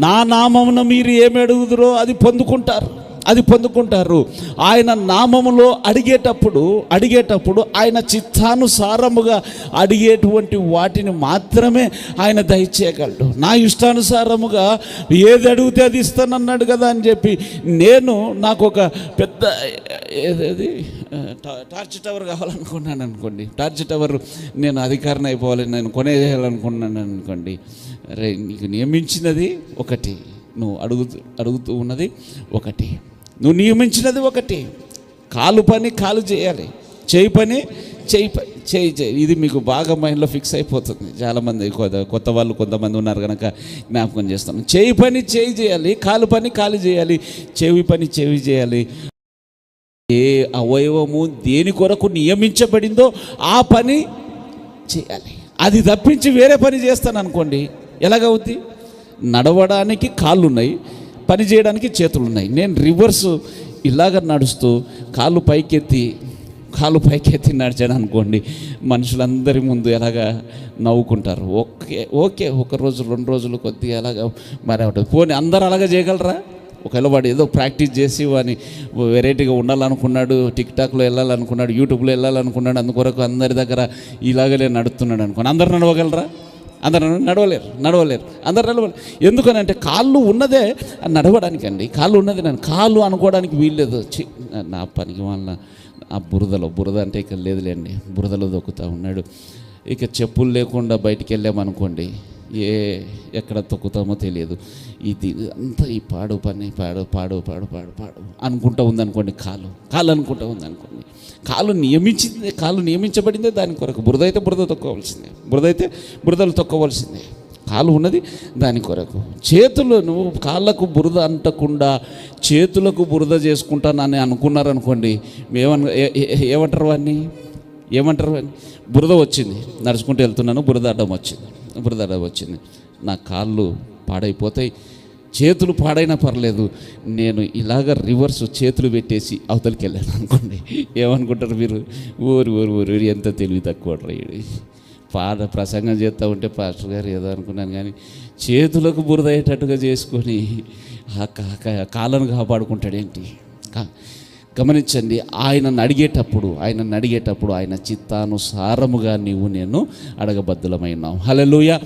నా నామమున మీరు ఏమి అడుగుదురో అది పొందుకుంటారు. ఆయన నామములో అడిగేటప్పుడు ఆయన చిత్తానుసారముగా అడిగేటువంటి వాటిని మాత్రమే ఆయన దయచేయగలడు. నా ఇష్టానుసారముగా ఏది అడిగితే అది ఇస్తానన్నాడు కదా అని చెప్పి నాకు ఒక పెద్ద టార్చ్ టవర్ కావాలనుకున్నాను అనుకోండి, టార్చ్ టవర్ నేను అధికారిని అయిపోవాలి, నేను కొనేయాలనుకున్నాను అనుకోండి. అరే, నీకు నియమించినది ఒకటి, నువ్వు అడుగుతూ ఉన్నది ఒకటి, నువ్వు నియమించినది ఒకటి. కాలు చేయాలి, చేయి. ఇది మీకు బాగా మైండ్లో ఫిక్స్ అయిపోతుంది. చాలామంది కొత్త వాళ్ళు కొంతమంది ఉన్నారు కనుక జ్ఞాపకం చేస్తాను. చేయి చేయాలి, కాలు చేయాలి, చెవి చేయాలి. ఏ అవయవము దేని కొరకు నియమించబడిందో ఆ పని చేయాలి. అది తప్పించి వేరే పని చేస్తాను అనుకోండి, ఎలాగవుద్ది? నడవడానికి కాళ్ళు ఉన్నాయి, పని చేయడానికి చేతులు ఉన్నాయి. నేను రివర్స్ ఇలాగ నడుస్తూ కాళ్ళు పైకెత్తి నడిచాను అనుకోండి, మనుషులందరి ముందు ఎలాగా నవ్వుకుంటారు. ఓకే 1 రోజు 2 రోజులు కొద్దిగా ఎలాగా మరి అవుతుంది. పోనీ అందరూ అలాగే చేయగలరా? ఒకవేళ వాడు ఏదో ప్రాక్టీస్ చేసి వాడిని వెరైటీగా ఉండాలనుకున్నాడు, టిక్టాక్లో వెళ్ళాలనుకున్నాడు, యూట్యూబ్లో వెళ్ళాలనుకున్నాడు, అందుకొరకు అందరి దగ్గర ఇలాగలే నడుస్తున్నాడు అనుకోండి, అందరు నడవగలరా? అందరు నడవలేరు. అందరు నడవలేరు. ఎందుకనంటే కాళ్ళు ఉన్నదే నడవడానికి అండి. కాళ్ళు ఉన్నది, నేను కాళ్ళు అనుకోవడానికి వీల్లేదు. నా పనికి వల్ల ఆ బురద అంటే ఇక లేదులేండి, బురదలో దొక్కుతూ ఉన్నాడు. ఇక చెప్పులు లేకుండా బయటికి వెళ్ళామనుకోండి, ఎక్కడ తొక్కుతామో తెలియదు. ఇది అంతా ఈ పాడు అనుకుంటూ ఉందనుకోండి, కాలు అనుకుంటూ ఉందనుకోండి. కాలు నియమించబడిందే దాని కొరకు. బురద అయితే బురదలు తొక్కవలసిందే. కాలు ఉన్నది దాని కొరకు. నువ్వు కాళ్ళకు బురద అంటకుండా చేతులకు బురద చేసుకుంటానని అనుకున్నారనుకోండి, ఏమంటారు వాడిని? బురద వచ్చింది, నడుచుకుంటూ వెళ్తున్నాను, బురద అడ్డం వచ్చింది, నా కాళ్ళు పాడైపోతాయి, చేతులు పాడైనా పర్లేదు, నేను ఇలాగ రివర్స్ చేతులు పెట్టేసి అవతలికి వెళ్ళాను అనుకోండి, ఏమనుకుంటారు మీరు? ఊరు ఎంత తెలివి తక్కువ ప్రసంగం చేస్తూ ఉంటే పాస్టర్ గారు ఏదో అనుకున్నాను, కానీ చేతులకు బురద అయ్యేటట్టుగా చేసుకొని కాళ్ళను కాపాడుకుంటాడేంటి? గమనించండి, ఆయనను అడిగేటప్పుడు ఆయన చిత్తానుసారముగా నేను అడగబద్దులమైనాం. హల్లెలూయా.